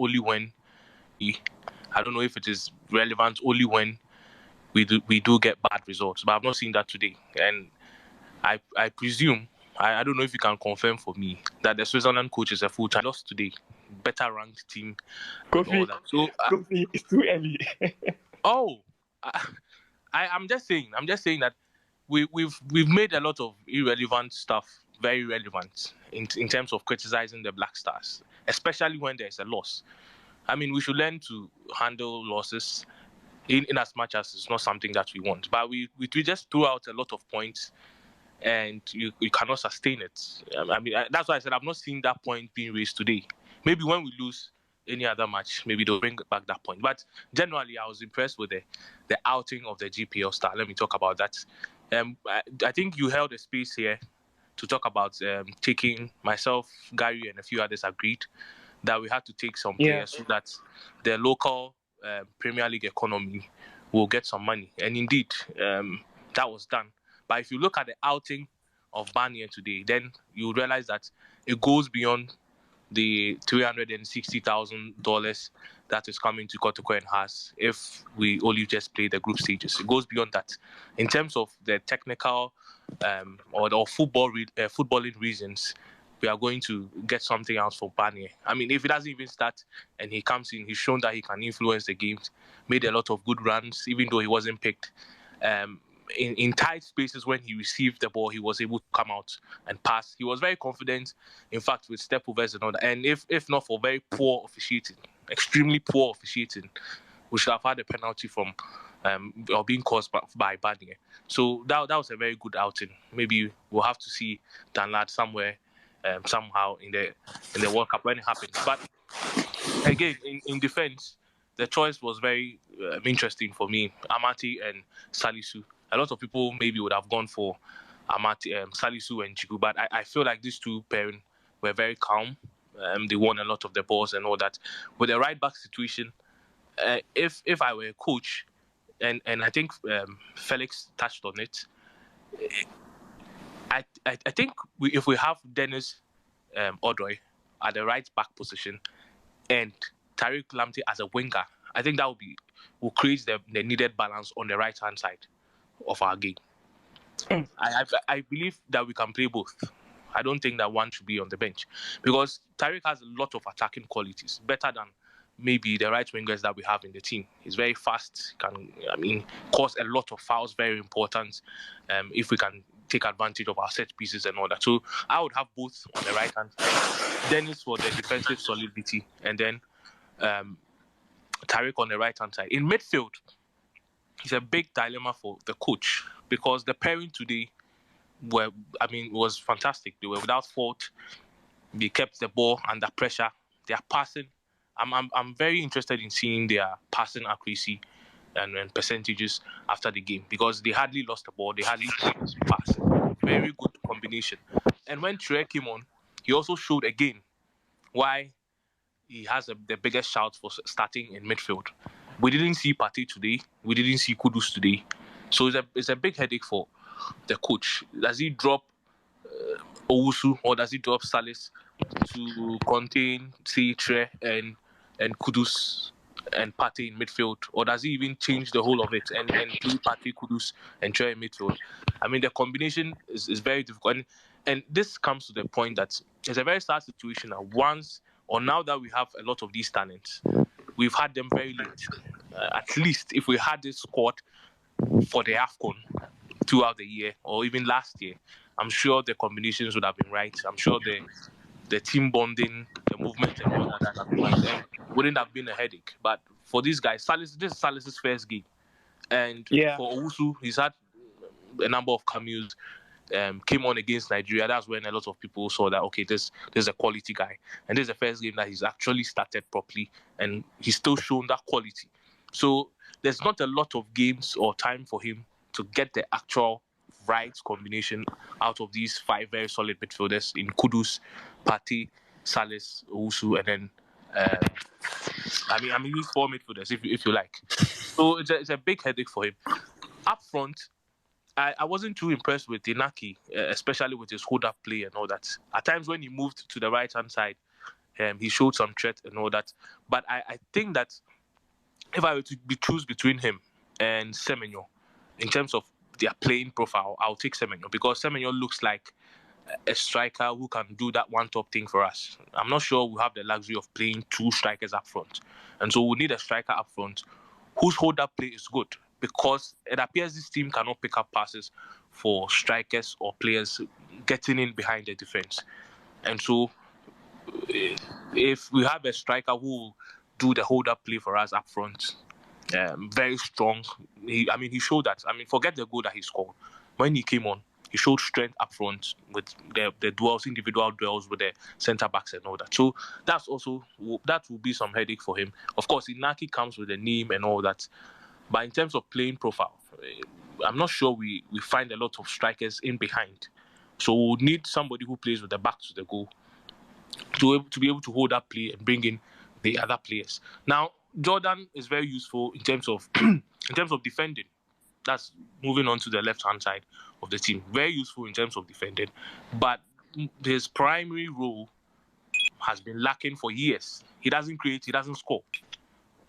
only when I don't know if it is relevant only when we do get bad results. But I've not seen that today, and I presume I don't know if you can confirm for me that the Switzerland coach is a full-time. Lost today, better ranked team, and all Kofi, that. So Kofi, it's too early. I'm just saying that we've made a lot of irrelevant stuff very relevant in terms of criticizing the Black Stars, especially when there's a loss. I mean, we should learn to handle losses in as much as it's not something that we want. But we just threw out a lot of points, and you cannot sustain it. I mean, that's why I said I've not seen that point being raised today. Maybe when we lose any other match, maybe they'll bring back that point. But generally, I was impressed with the outing of the GPL star. Let me talk about that. I think you held a space here to talk about taking myself, Gary, and a few others agreed that we had to take some players so that the local Premier League economy will get some money. And indeed, that was done. But if you look at the outing of Barnier today, then you realize that it goes beyond the $360,000 that is coming to Kotoko and Haas if we only just play the group stages. It goes beyond that. In terms of the technical or footballing reasons, we are going to get something else for Barnier. I mean, if he doesn't even start and he comes in, he's shown that he can influence the games, made a lot of good runs, even though he wasn't picked. In tight spaces when he received the ball, he was able to come out and pass. He was very confident, in fact, with step overs and all that. And if not for very poor officiating, extremely poor officiating, we should have had a penalty from or being caused by Barnier. So that was a very good outing. Maybe we'll have to see Dan Lad somewhere, somehow in the World Cup when it happens. But again, in defense, the choice was very interesting for me. Amati and Salisu. A lot of people maybe would have gone for Amati, Salisu and Chiku, but I feel like these two pairing were very calm. They won a lot of the balls and all that. With the right back situation, if I were a coach, and I think Felix touched on it, I think if we have Dennis Odoi at the right back position and Tariq Lamptey as a winger, I think that will create the needed balance on the right hand side of our game. I believe that we can play both. I don't think that one should be on the bench because Tariq has a lot of attacking qualities, better than maybe the right wingers that we have in the team. He's very fast, can cause a lot of fouls, very important. If we can take advantage of our set pieces and all that. So I would have both on the right hand side. Dennis for the defensive solidity, and then Tariq on the right hand side. In midfield, it's a big dilemma for the coach because the pairing today was fantastic. They were without fault. They kept the ball under pressure. Their passing, I'm very interested in seeing their passing accuracy and percentages after the game because they hardly lost the ball. They hardly passed. Very good combination. And when Tre came on, he also showed again why he has the biggest shout for starting in midfield. We didn't see Partey today. We didn't see Kudus today. So it's a big headache for the coach. Does he drop Owusu or does he drop Salis to contain, say, Tre and Kudus and Partey in midfield? Or does he even change the whole of it and play Partey, Kudus and Tre in midfield? I mean, the combination is very difficult. And this comes to the point that it's a very sad situation now that we have a lot of these talents, we've had them very late. At least if we had this squad for the AFCON throughout the year or even last year, I'm sure the combinations would have been right. I'm sure the team bonding, the movement and all that have been right. And wouldn't have been a headache. But for these guys, this is Salis's first game. And for Owusu, he's had a number of cameos. Came on against Nigeria. That's when a lot of people saw that, okay, this is a quality guy. And this is the first game that he's actually started properly. And he's still shown that quality. So there's not a lot of games or time for him to get the actual right combination out of these 5 very solid midfielders in Kudus, Partey, Salis, Owusu, and then these 4 midfielders if you like. So it's a big headache for him. Up front, I wasn't too impressed with Inaki, especially with his hold-up play and all that. At times when he moved to the right-hand side, He showed some threat and all that. But I think that if I were to choose between him and Semenyo, in terms of their playing profile, I'll take Semenyo because Semenyo looks like a striker who can do that one top thing for us. I'm not sure we have the luxury of playing two strikers up front. And so we need a striker up front whose hold-up play is good because it appears this team cannot pick up passes for strikers or players getting in behind the defense. And so if we have a striker who will do the hold-up play for us up front, very strong. He showed that. Forget the goal that he scored. When he came on, he showed strength up front with the duels, individual duels with the centre backs and all that. So that will be some headache for him. Of course, Inaki comes with a name and all that, but in terms of playing profile, I'm not sure we find a lot of strikers in behind. So we'll need somebody who plays with the back to the goal to be able to hold that play and bring in the other players. Now, Jordan is very useful in terms of defending. That's moving on to the left-hand side of the team. Very useful in terms of defending, but his primary role has been lacking for years. He doesn't create, he doesn't score.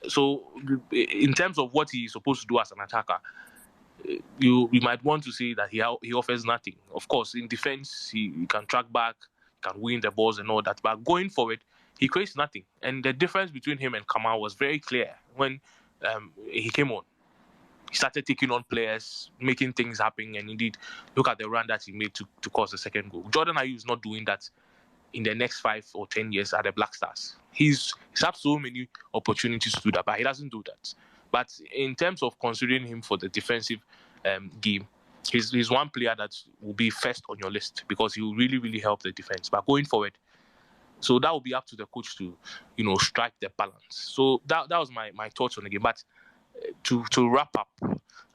So, in terms of what he's supposed to do as an attacker, you might want to say that he offers nothing. Of course, in defense, he can track back, can win the balls and all that. But going forward, he creates nothing. And the difference between him and Kamal was very clear when he came on. He started taking on players, making things happen, and indeed, look at the run that he made to cause the second goal. Jordan Ayew is not doing that in the next 5 or 10 years at the Black Stars. He's had so many opportunities to do that, but he doesn't do that. But in terms of considering him for the defensive game, he's one player that will be first on your list because he will really, really help the defense. But going forward, so that will be up to the coach to, strike the balance. So that was my thoughts on the game. But to wrap up,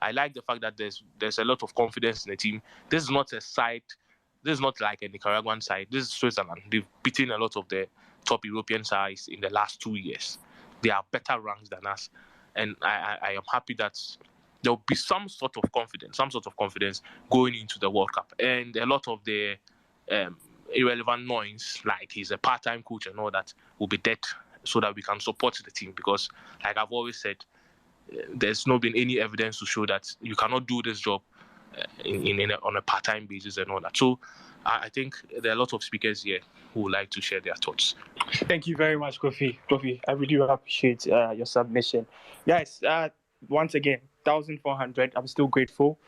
I like the fact that there's a lot of confidence in the team. This is not a side. This is not like a Nicaraguan side. This is Switzerland. They've beaten a lot of the top European sides in the last 2 years. They are better ranked than us, and I am happy that there will be some sort of confidence going into the World Cup. And a lot of the irrelevant noise, like he's a part-time coach and all that, will be dead, so that we can support the team. Because, like I've always said, there's not been any evidence to show that you cannot do this job on a part-time basis and all that. So I think there are a lot of speakers here who would like to share their thoughts. Thank you very much, Kofi. I really appreciate your submission. Guys, once again, 1,400. I'm still grateful.